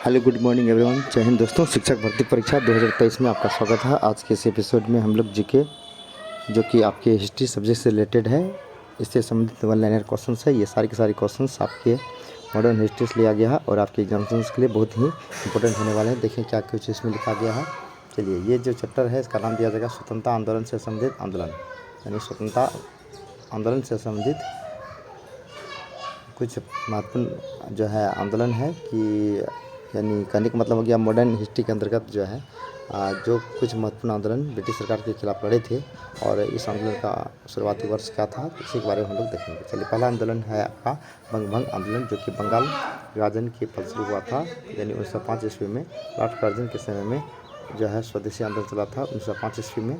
Hello good morning everyone. जय हिंद दोस्तों। शिक्षक भर्ती परीक्षा 2023 में आपका स्वागत है। आज के इस एपिसोड में हम लोग जीके जो कि आपके हिस्ट्री सब्जेक्ट से रिलेटेड है, इससे संबंधित वन लाइनर क्वेश्चंस है। ये सारे के सारे क्वेश्चंस आपके मॉडर्न हिस्ट्री से लिया गया है और आपके एग्जाम्स के लिए बहुत ही इंपॉर्टेंट होने वाले हैं। देखें क्या कुछ इसमें लिखा गया है। चलिए, ये जो चैप्टर है इसका नाम दिया जाएगा स्वतंत्रता आंदोलन से संबंधित आंदोलन, यानी स्वतंत्रता आंदोलन से संबंधित कुछ महत्वपूर्ण जो है आंदोलन है कि यानी कहने का मतलब हो गया मॉडर्न हिस्ट्री के अंतर्गत जो है जो कुछ महत्वपूर्ण आंदोलन ब्रिटिश सरकार के खिलाफ लड़े थे और इस आंदोलन का शुरुआती वर्ष क्या था, इसी के बारे में हम लोग देखेंगे। चलिए, पहला आंदोलन है आपका बंगभंग आंदोलन, जो कि बंगाल विभाजन के फलस्वरूप हुआ था। यानी 1905 ईस्वी में लॉर्ड कर्जन के समय में जो है स्वदेशी आंदोलन चला था 1905 ईस्वी में।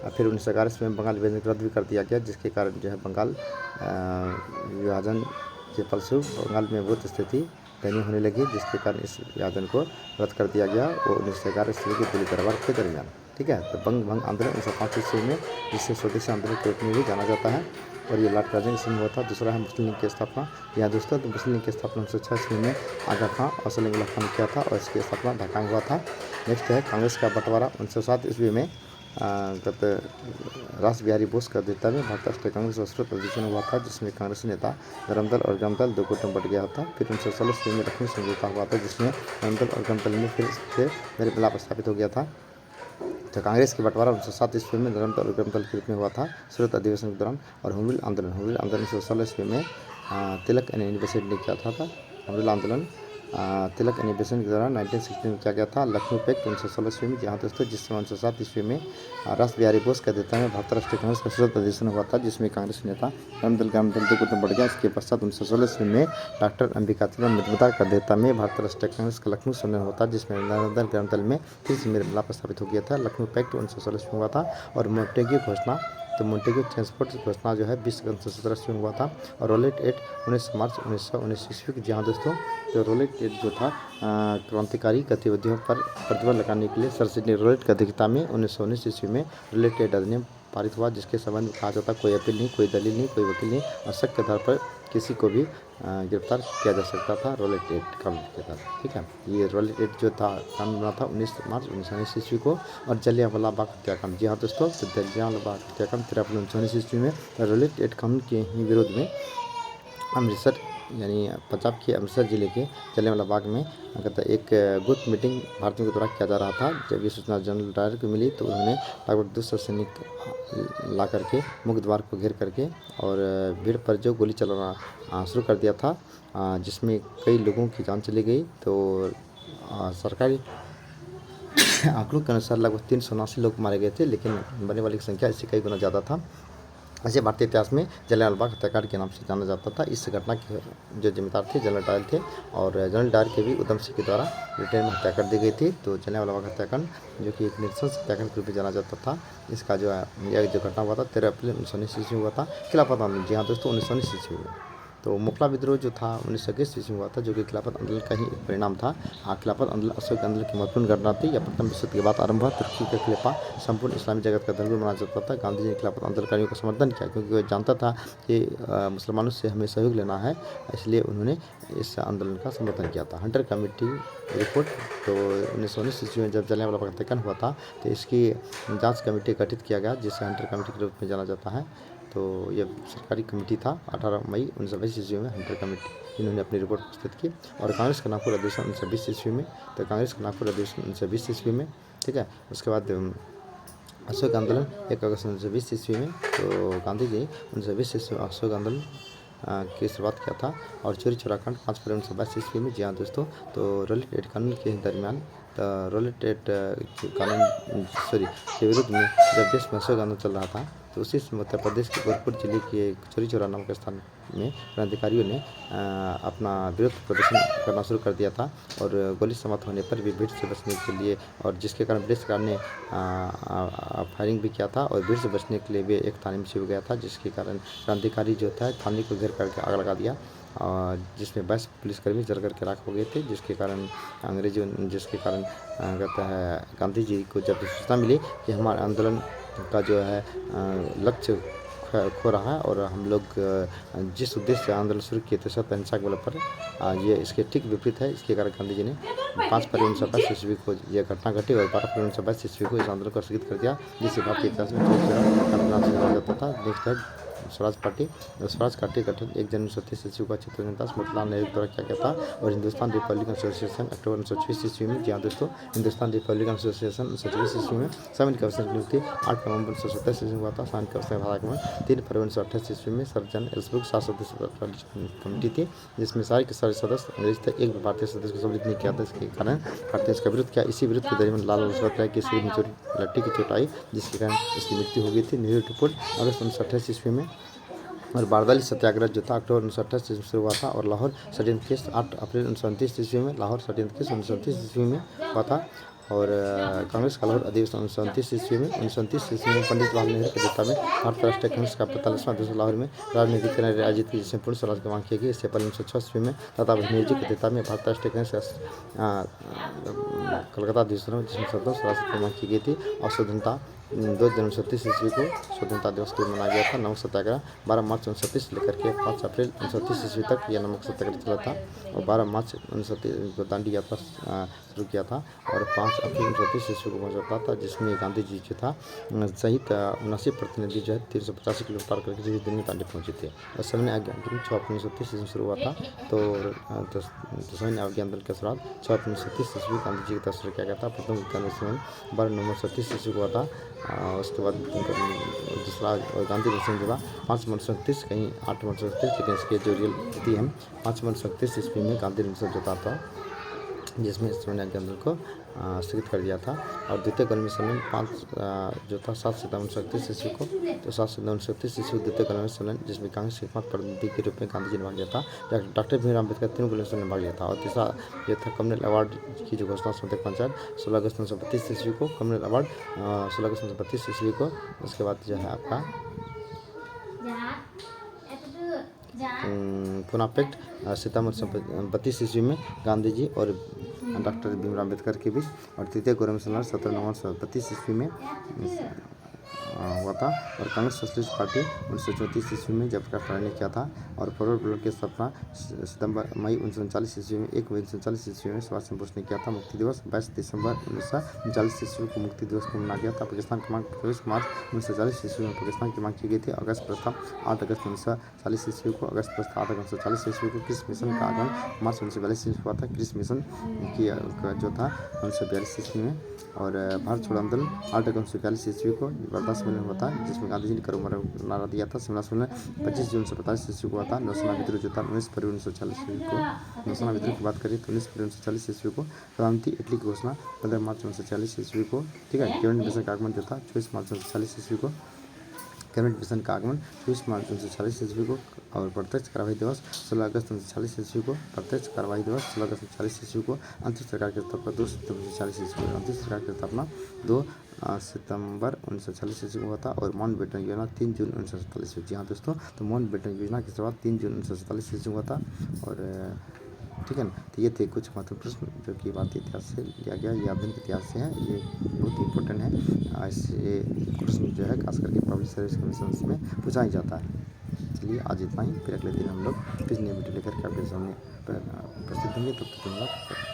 फिर 1911 ईस्वी में बंगाल विभाजन रद्द भी कर दिया गया, जिसके कारण जो है बंगाल विभाजन के फलस्वरूप बंगाल में बहुत स्थिति दयनीय होने लगी, जिसके कारण इस विभाजन को रद्द कर दिया गया वो 1911 ईस्वी के दिल्ली दरबार के दरमियान। ठीक है, तो बंगभंग आंदोलन 1905 ईस्वी में, जिससे स्वदेशी आंदोलन के रूप में भी जाना जाता है, और ये लॉर्ड कर्जन ईस्वी में हुआ था। दूसरा है मुस्लिम लीग की स्थापना। यहाँ दोस्तों, तो मुस्लिम लीग की स्थापना 1906 ईस्वी में आगा खां और सलीम उल्लाह खान ने किया था और इसकी स्थापना ढाका में हुआ था। नेक्स्ट है कांग्रेस का बंटवारा 1907 ईस्वी में रास बिहारी बोस का नेतृत्व में भारतीय राष्ट्रीय कांग्रेस वस्त्र प्रदर्शन हुआ था, जिसमें कांग्रेसी नेता धर्मदल और ग्रामदल दो गुटों में बट गया था। फिर 1916 ईस्वी में लखनऊ समझौता हुआ था, जिसमें धर्मदल और ग्रामदल में फिर से मेल मिलाप स्थापित हो गया था। तो कांग्रेस के बंटवारा 1907 ईस्वी में धर्मदल और ग्रामदल के रूप में हुआ था सूरत अधिवेशन के दौरान। और हुलमिल आंदोलन 1916 ईस्वी में तिलक यानी बेसेंट ने किया था। हुलमिल आंदोलन तिलक यानी बेसेंट के दौरान 1916 में किया गया था। लखनऊ पैक्ट 1916 ईस्वी में, जहाँ दोस्तों जिसमें 1907 ईस्वी में रास बिहारी बोस के नेतृत्व में भारतीय राष्ट्रीय कांग्रेस का सूरत अधिवेशन हुआ था, जिसमें कांग्रेस नेता धर्मदल ग्रामदल दो गुटों में बढ़ गया। इसके पश्चात 1916 ईस्वी में डॉक्टर अंबिकाचरण मजूमदार का नेतृत्व में भारतीय राष्ट्रीय कांग्रेस का लखनऊ सम्मेलन होता, जिसमें धर्मदल ग्रामदल में फिर से मेल मिलाप स्थापित हो गया था। लखनऊ पैक्ट 1916 ईस्वी में हुआ था। और मोंटेग्यू घोषणा, तो मोंटेग्यू ट्रांसपोर्ट घोषणा जो है 20 अगस्त 17 ईस्वी में हुआ था। और रोलेट एक्ट 19 मार्च 1919 ईस्वी की, जहाँ दोस्तों जो रोलेट एक्ट जो था क्रांतिकारी गतिविधियों पर प्रतिबंध लगाने के लिए सर सिडनी रोलेट की अध्यक्षता में 1919 ईस्वी में रोलेट एक्ट अधिनियम पारित हुआ, जिसके संबंध में कहा जाता कोई अपील नहीं, कोई दलील नहीं, कोई वकील नहीं, और शक के आधार पर किसी को भी गिरफ्तार किया जा सकता था रोलेट एक्ट कानून के तहत। ठीक है, ये रोलेट एक्ट जो था कानून बना था 19 मार्च 1919 ईस्वी को। और जलियांवाला बाग हत्याकांड, जी हाँ दोस्तों, जलियांवाला बाग हत्याकांड 13 अप्रैल 1919 ईस्वी में रोलेट एक्ट कानून के ही विरोध में अमृतसर यानी पंजाब के अमृतसर जिले के जलियांवाला बाग में एक गुप्त मीटिंग भारतीयों के द्वारा किया जा रहा था। जब ये सूचना जनरल डायर को मिली तो उन्होंने लगभग 200 सैनिक ला करके मुख्य द्वार को घेर करके और भीड़ पर जो गोली चलाना शुरू कर दिया था, जिसमें कई लोगों की जान चली गई। तो सरकारी आंकड़ों के अनुसार लगभग 379 लोग मारे गए थे, लेकिन मरने वाली की संख्या इससे कई गुना ज़्यादा था। ऐसे भारतीय इतिहास में जलियांवाला बाग हत्याकांड के नाम से जाना जाता था। इस घटना के जो जिम्मेदार थे जनरल डायर थे, और जनरल डायर के भी उधम सिंह के द्वारा ब्रिटेन में हत्या कर दी गई थी। तो जलियांवाला बाग हत्याकांड जो कि एक नृशंस हत्याकांड के रूप में जाना जाता था, इसका जो है यह जो घटना हुआ था 13 अप्रैल 1919 ईस्वी में हुआ था। खिलाफत आंदोलन, जी हाँ दोस्तों, 1919 ईस्वी में। तो मोपला विद्रोह जो था 1921 ईस्वी में हुआ था, जो कि खिलाफत आंदोलन का ही एक परिणाम था। खिलाफत आंदोलन अशोक आंदोलन की महत्वपूर्ण घटना थी। यह प्रथम विश्व युद्ध के बाद आरंभ हुआ। तुर्की का खलीफा संपूर्ण इस्लामी जगत का धर्मगुरु माना जाता था। गांधी जी ने खिलाफत आंदोलनकारियों का समर्थन किया, क्योंकि वह जानता था कि मुसलमानों से हमें सहयोग लेना है, इसलिए उन्होंने इस आंदोलन का समर्थन किया था। हंटर कमेटी रिपोर्ट, तो 1919 ईस्वी में जब जलियांवाला बाग हत्याकांड हुआ था, तो इसकी जाँच कमेटी गठित किया गया, जिसे हंटर कमेटी के रूप में जाना जाता है। तो यह सरकारी कमेटी था। 18 मई 1920 ईस्वी में हंटर कमेटी इन्होंने अपनी रिपोर्ट प्रस्तुत की। और कांग्रेस का नागपुर अधिवेशन 1920 ईस्वी में, तो कांग्रेस का नागपुर अधिवेशन 1920 ईस्वी में। ठीक है, उसके बाद अशोक आंदोलन 1 अगस्त 1920 ईस्वी में। तो गांधी जी 1920 ईस्वी में अशोक आंदोलन की शुरुआत किया था। और चोरी चोराकांड 5 फरवरी 1922 ईस्वी में, जी हाँ दोस्तों, तो रोलेट एक्ट कानून के दरमियान रोलेट एक्ट कानून के विरुद्ध में जब देश में अशोक आंदोलन चल रहा था, तो उसी समय उत्तर प्रदेश के गोरखपुर जिले के चोरी चौरा नामक स्थान में क्रांतिकारियों ने अपना विरोध प्रदर्शन करना शुरू कर दिया था। और गोली समाप्त होने पर भी भीड़ से बचने के लिए, और जिसके कारण ब्रिटिश सरकार ने फायरिंग भी किया था, और भीड़ से बचने के लिए भी एक थाने में छिप गया था, जिसके कारण क्रांतिकारी जो था थाने को घेर करके आग लगा दिया, जिसमें 22 पुलिसकर्मी जल करके राख हो गए थे। जिसके कारण कहता है गांधी जी को जब सूचना मिली कि हमारे आंदोलन का जो है लक्ष्य खो रहा है और हम लोग जिस उद्देश्य से आंदोलन शुरू किए थे सत्य अहिंसा के बल पर, ये इसके ठीक विपरीत है। इसके कारण गांधी जी ने 5 फरवरी 1922 ईस्वी को यह घटना घटी और 12 फरवरी 1922 ईस्वी को इस आंदोलन को स्थगित कर दिया, जिससे भारतीय इतिहास में जाता था। नेक्स्ट है स्वराज पार्टी। स्वराज पार्टी गठन 1 जनवरी 1930 ईस्वी को चित्तौड़ जनता मोतीलाल नेहरू द्वारा किया गया था और हिंदुस्तान रिपब्लिकन एसोसिएशन अक्टूबर 1924 ईस्वी में, जी हाँ दोस्तों, हिंदुस्तान रिपब्लिकन एसोसिएशन 1924 ईस्वी में सामान्य कमीशन की नियुक्ति 8 नवंबर 1927 ईस्वी में हुआ था। सामान्य कमीशन भागमन 3 फरवरी 1928 ईस्वी में सर जॉन एल्सब्रुक 7 सदस्य कमेटी थी, जिसमें सारे के सारे सदस्य अंग्रेज थे। एक भारतीय सदस्य को सम्मिलित नहीं किया था, इसके कारण भारतीय इसका विरोध किया। इसी विरोध के दरमियान लाला लजपत राय की सिर में लट्टी की चोट आई, जिसके कारण इसकी मृत्यु हो गई थी। नेहरू रिपोर्ट अगस्त 1928 ईस्वी में और बारदाली सत्याग्रह जो था अक्टूबर 1928 ईस्वी से हुआ था और लाहौर षड्यंत्र केस 8 अप्रैल 1929 ईस्वी में, लाहौर षड्यंत्र केस 1929 ईस्वी में हुआ था। और कांग्रेस का लाहौर अधिवेशन 1929 ईस्वी में, 1929 ईस्वी में पंडित जवाहरलाल नेहरू के नेतृत्व में भारतीय राष्ट्रीय कांग्रेस का 45वां अधिवेशन लाहौर में राजनीतिक रैली आयोजित की, जिसमें पूर्ण स्वराज की मांग की गई। इससे पहले 1906 ईस्वी में दादा भाई नेहरू जी के नेतृत्व में भारतीय राष्ट्रीय कांग्रेस कलकत्ता अधिवेशन में, जिसमें स्वतंत्र स्वराज की मांग की गई थी। और स्वतंत्रता 2 जनवरी 1937 ईस्वी को स्वतंत्रता दिवस के मनाया गया था। नमक सत्याग्रह 12 मार्च 1937 से लेकर के 5 अप्रैल 1937 ईस्वी तक यह नमक सत्याग्रह चला था और 12 मार्च 1937 को दांडी यात्रा शुरू किया था और 5 अप्रैल 1937 ईस्वी को पहुंचा था, जिसमें गांधी जी जो था सहित 79 प्रतिनिधि जो है 385 किलोमीटर पार करके जिस दिन में दांडी पहुंचे थे। और सैन्य आज्ञा आंदोलन 6 अप्रैल 1937 ईस्वी शुरू हुआ था। तो सैन्य आज्ञा आंदोलन के शुरुआत 6 अप्रैल 1937 ईस्वी गांधी जी की तरफ से किया गया था। प्रथम विज्ञान 12 नवंबर 1937 ईस्वी को हुआ था। उसके बाद दूसरा गांधी दर्शन जुड़ा 5 मार्च 1937, कहीं 8 मार्च 1937, लेकिन इसके जो रियल तिथि है 5 मार्च 1937 ईस्वी में गांधी दर्शन जुड़ा था, जिसमें सैन्य आंदोलन को स्थगित कर दिया था। और द्वितीय कर्मवी सम्मेलन 5 जो था 7 सितंबर 1931 ईस्वी को, तो 7 सितंबर 1931 ईस्वी द्वितीय कर्मवी सम्मेलन, जिसमें कांग्रेस के एकमात्र प्रतिनिधि के रूप में गांधी जी ने भाग लिया था। डॉक्टर भीमराव अम्बेडकर 3 गुलेशन में भाग लिया था। और तीसरा जो था कम्युनल अवार्ड की जो घोषणा संसद पंचायत 16 अगस्त 1932 ईस्वी को, कम्युनल अवार्ड 16 अगस्त 1932 ईस्वी को। उसके बाद जो है आपका पुनः पैक्ट सितंबर 1932 ईस्वी में गांधी जी और डॉक्टर भीमराव अम्बेडकर के बीच। और तृतीय गोरम सम्मेलन 17 नवंबर 1932 ईस्वी में हुआ था। और कांग्रेस सोशलिस्ट पार्टी 1934 ईस्वी में जयप्रकाश नारायण ने किया था। और फॉरवर्ड ब्लॉक की स्थापना मई 1939 ईस्वी में 1 मई 1939 ईस्वी में सुभाष चंद्र बोस ने किया था। मुक्ति दिवस 22 दिसंबर 1939 ईस्वी को मुक्ति दिवस को मनाया गया था। पाकिस्तान की मांग 24 मार्च 1940 ईस्वी में पाकिस्तान की मांग की गई थी। अगस्त प्रस्ताव 8 अगस्त 1940 ईस्वी को, अगस्त प्रस्ताव 8 अगस्त 1940 ईस्वी को। क्रिस मिशन का आगमन मार्च 1942 ईस्वी हुआ था। क्रिस मिशन की जो था 1942 ईस्वी में। और भारत छोड़ो आंदोलन 8 अगस्त 1942 ईस्वी को वर्धा सम्मेलन हुआ था, जिसमें गांधी जी ने करो मरो नारा दिया था। शिमला सम्मेलन 25 जून 1945 ईस्वी को हुआ था। नौसेना विद्रोह जो था 19 फरवरी 1940 ईस्वी को। नौसेना विद्रोह की बात करें तो 19 फरवरी 1940 ईस्वी को। प्रधानमंत्री इटली की घोषणा 15 मार्च 1940 ईस्वी को। ठीक है। कैबिनेट मिशन का आगमन जो था 24 मार्च 1940 ईस्वी को। कैबिनेट मिशन का आगमन 24 मार्च 1940 ईस्वी को। और प्रत्यक्ष कार्रवाई दिवस 16 अगस्त 1940 ईस्वी को। प्रत्यक्ष कार्रवाई दिवस 16 अगस्त 1940 ईस्वी को। अंतरिम सरकार की स्थापना 2 सितंबर 1940 ईस्वी को। अंतरिम सरकार की स्थापना 2 सितंबर 1940 ईस्वी को हुआ था। और माउंटबेटन योजना 3 जून 1947 ईस्वी। जी हाँ दोस्तों, तो माउंटबेटन योजना की शुरुआत 3 जून 1947 ईस्वी में हुआ था। और ठीक है ना, तो ये थे कुछ महत्वपूर्ण प्रश्न जो कि भारतीय इतिहास से लिया गया, ये आधुनिक इतिहास से है, ये बहुत ही इंपॉर्टेंट है। ऐसे प्रश्न जो है खास करके पब्लिक सर्विस कमीशन में पूछा ही जाता है। चलिए आज इतना ही, फिर अगले दिन हम लोग किस नई वीडियो लेकर के आपके सामने प्रस्तुत होंगे। तब तक धन्यवाद।